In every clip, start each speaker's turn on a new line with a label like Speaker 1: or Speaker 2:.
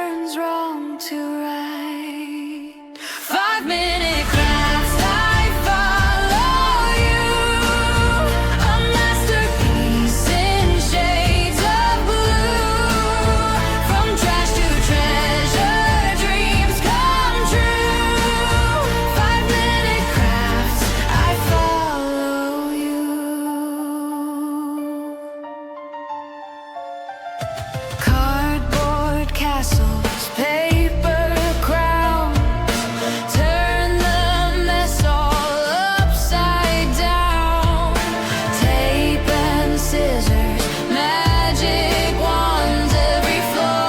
Speaker 1: turns wrong to right. 5-minute crafts, I follow you. A masterpiece in shades of blue. From trash to treasure, dreams come true. 5-minute crafts, I follow you. Cardboard castles, paper crowns, turn the mess all upside down. Tape and scissors, magic wands, every floor.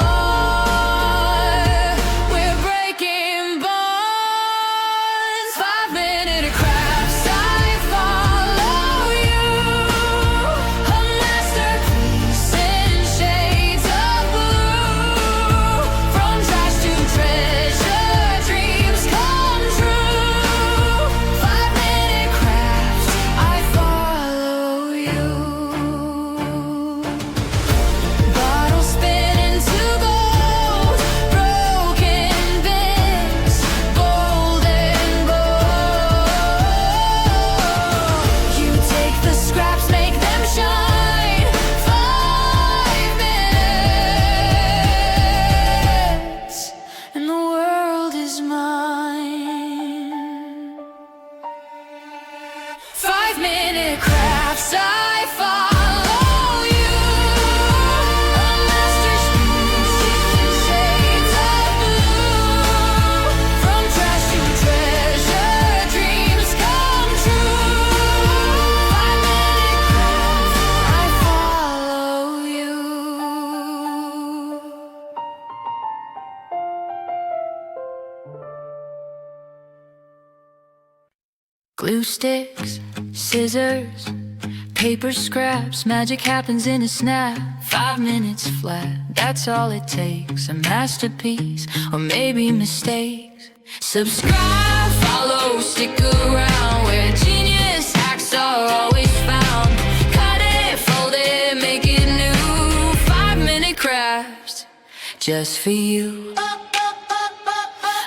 Speaker 1: We're breaking bonds. 5-minute crafts, I follow you. A masterpiece in shades of blue. From trash to treasure, dreams come true. 5-minute crafts, I follow you. Bottles spin into gold, broken bits, bold and bold. You take the scraps, make them shine. 5 minutes, and the world is mine. 5-minute crafts, I follow you. A masterpiece in shades of blue. From trash to treasure, dreams come true. 5-minute crafts, I follow you. Glue sticks, scissors, paper scraps, magic happens in a snap. 5 minutes flat, that's all it takes. A masterpiece, or maybe mistakes. Subscribe, follow, stick around, where genius hacks are always found. Cut it, fold it, make it new. 5-minute crafts, just for you.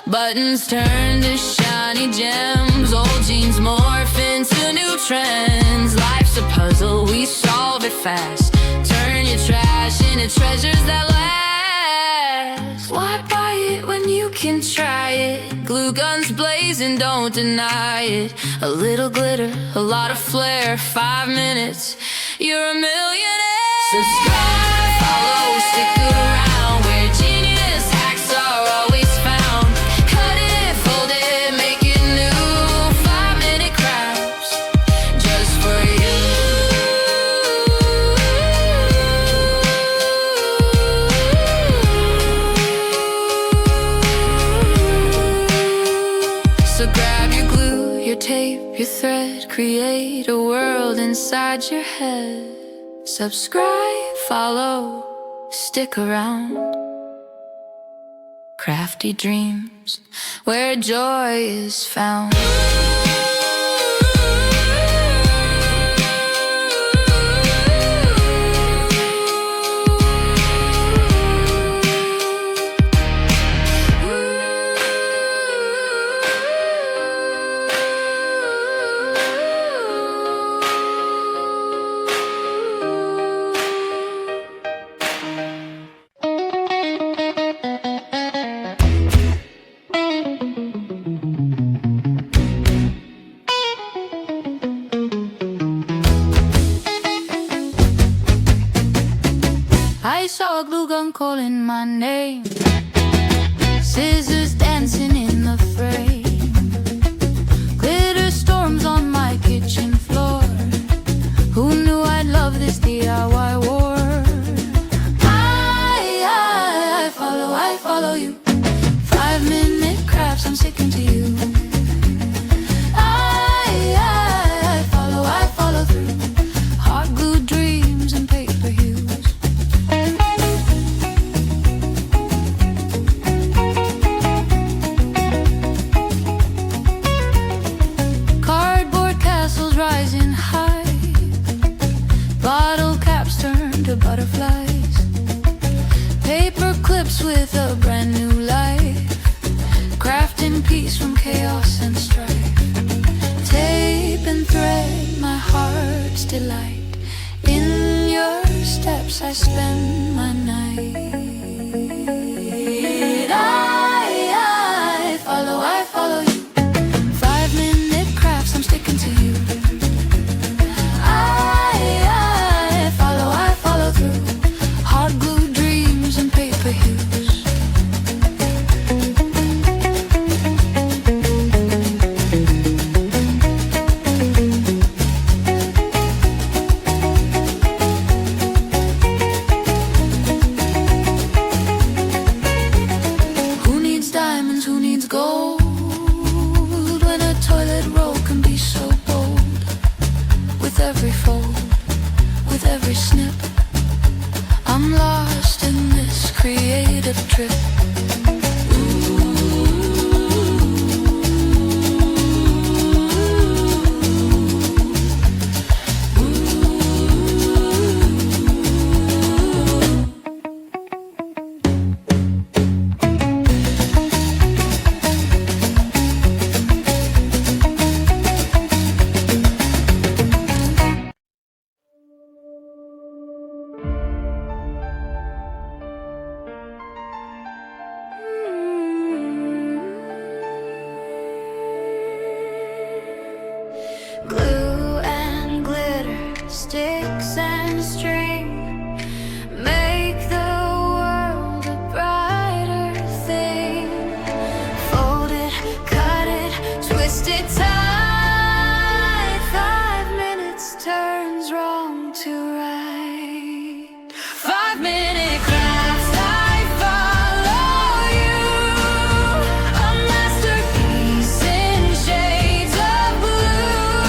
Speaker 1: Buttons turn to shiny gems, old jeans morph into new trends. Life's a puzzle, we solve it fast. Turn your trash into treasures that last. Why buy it when you can try it? Glue guns blazing, don't deny it. A little glitter, a lot of flair. 5 minutes, you're a millionaire. Subscribe, follow, stick around, where genius hacks are always found. Cut it, fold it, make it new. 5-minute crafts, just for you. So grab your glue, your tape, your thread, create a world inside your head. Subscribe, follow, stick around. Crafty dreams, where joy is found. I saw a glue gun calling my name, scissors dancing in the frame, glitter storms on my kitchen floor. Who knew I'd love this DIY war? I follow you. 5-minute crafts, I'm sticking to you. I follow through. Hot glue dreams and paper hues. Cardboard castles rising high, bottle caps turn to butterflies, paper clips with with a brand new life, crafting peace from chaos and strife. Tape and thread, my heart's delight. In your steps I spend my night. I follow you. 5-minute crafts, I'm sticking to you. I follow through. Hot glue dreams and paper hues. Who needs diamonds, who needs gold, when a toilet roll can be so bold? With every fold, with every snip, I'm lost in this creative trip. Glue and glitter, sticks and string, make the world a brighter thing. Fold it, cut it, twist it tight. 5 minutes turns wrong to right. 5-minute crafts, I follow you. A masterpiece in shades of blue.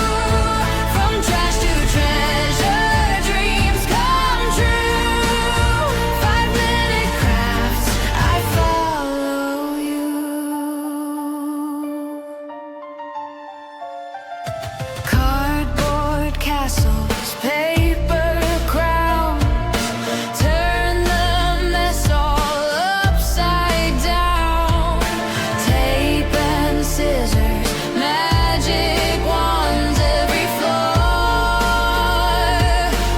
Speaker 1: From trash to treasure, dreams come true. 5-minute crafts, I follow you. Cardboard castles, paper crowns, turn the mess all upside down. Tape and scissors, magic wands, every floor.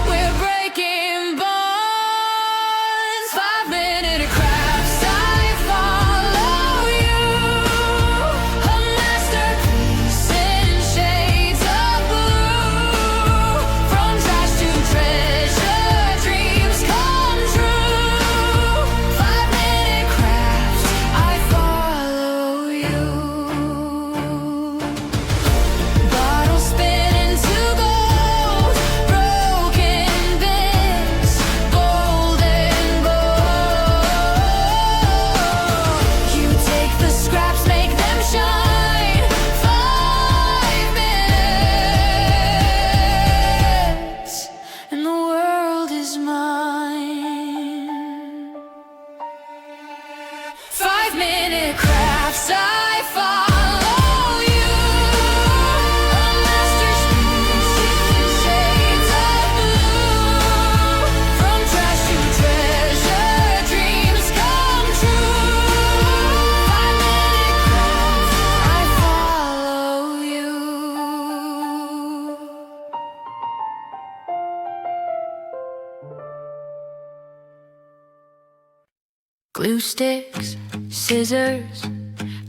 Speaker 1: We're breaking bonds. 5-minute crafts, I follow you. A masterpiece in shades of blue. From trash to treasure, dreams come true. 5-minute crafts, I follow you. Bottles spin into gold, broken bits, bold and bold. You take the scraps, make them shine. 5 minutes, and the world is mine. 5-minute crafts, I follow you. A masterpiece in shades of blue. From trash to treasure, dreams come true. 5-minute crafts, I follow you. Glue sticks, scissors,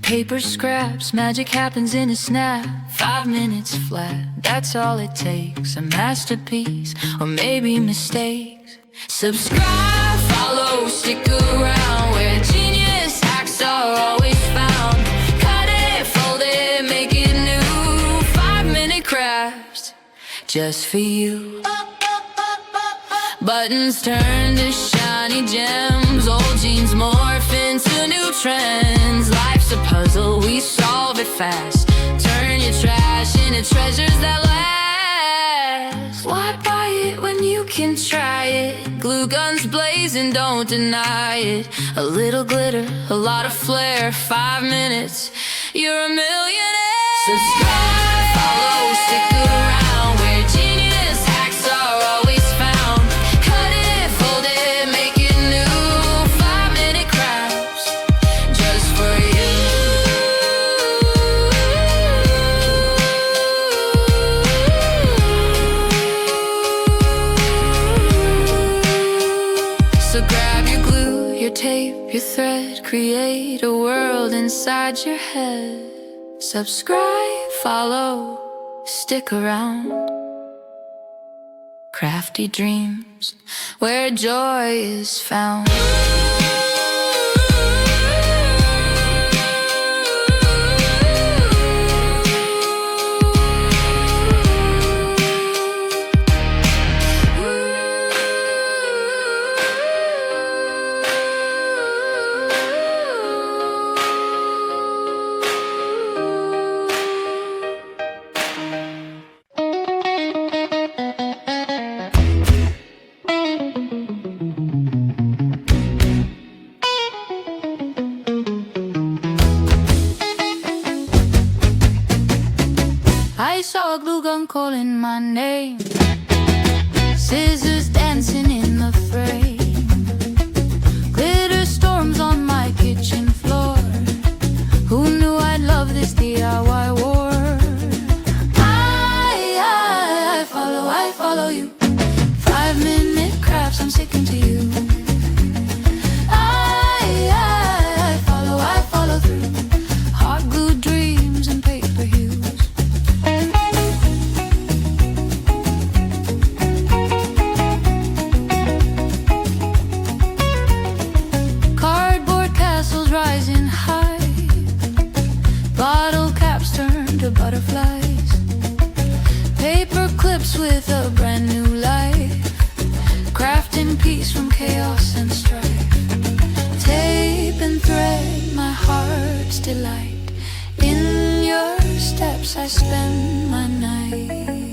Speaker 1: paper scraps, magic happens in a snap. 5 minutes flat, that's all it takes. A masterpiece, or maybe mistakes. Subscribe, follow, stick around, where genius hacks are always found. Cut it, fold it, make it new. 5-minute crafts, just for you. Buttons turn to shiny gems, old jeans morph into new trends. Life's a puzzle, we solve it fast. Turn your trash into treasures that last. Why buy it when you can try it? Glue guns blazing, don't deny it. A little glitter, a lot of flair. 5 minutes, you're a millionaire. Subscribe, follow, stick around, where genius hacks are always found. Cut it, fold it, make it new. 5-minute crafts, create a world inside your head. Subscribe, follow, stick around. Crafty dreams, where joy is found. I saw a glue gun calling my name, scissors dancing in the frame, glitter storms on my kitchen floor. Who knew I'd love this DIY war? I follow you. 5-minute crafts, I'm sticking to you. I follow through. Hot glue dreams and paper hues. Rising high, bottle caps turn to butterflies, paper clips with a brand new life, crafting peace from chaos and strife. Tape and thread, my heart's delight. In your steps I spend my night.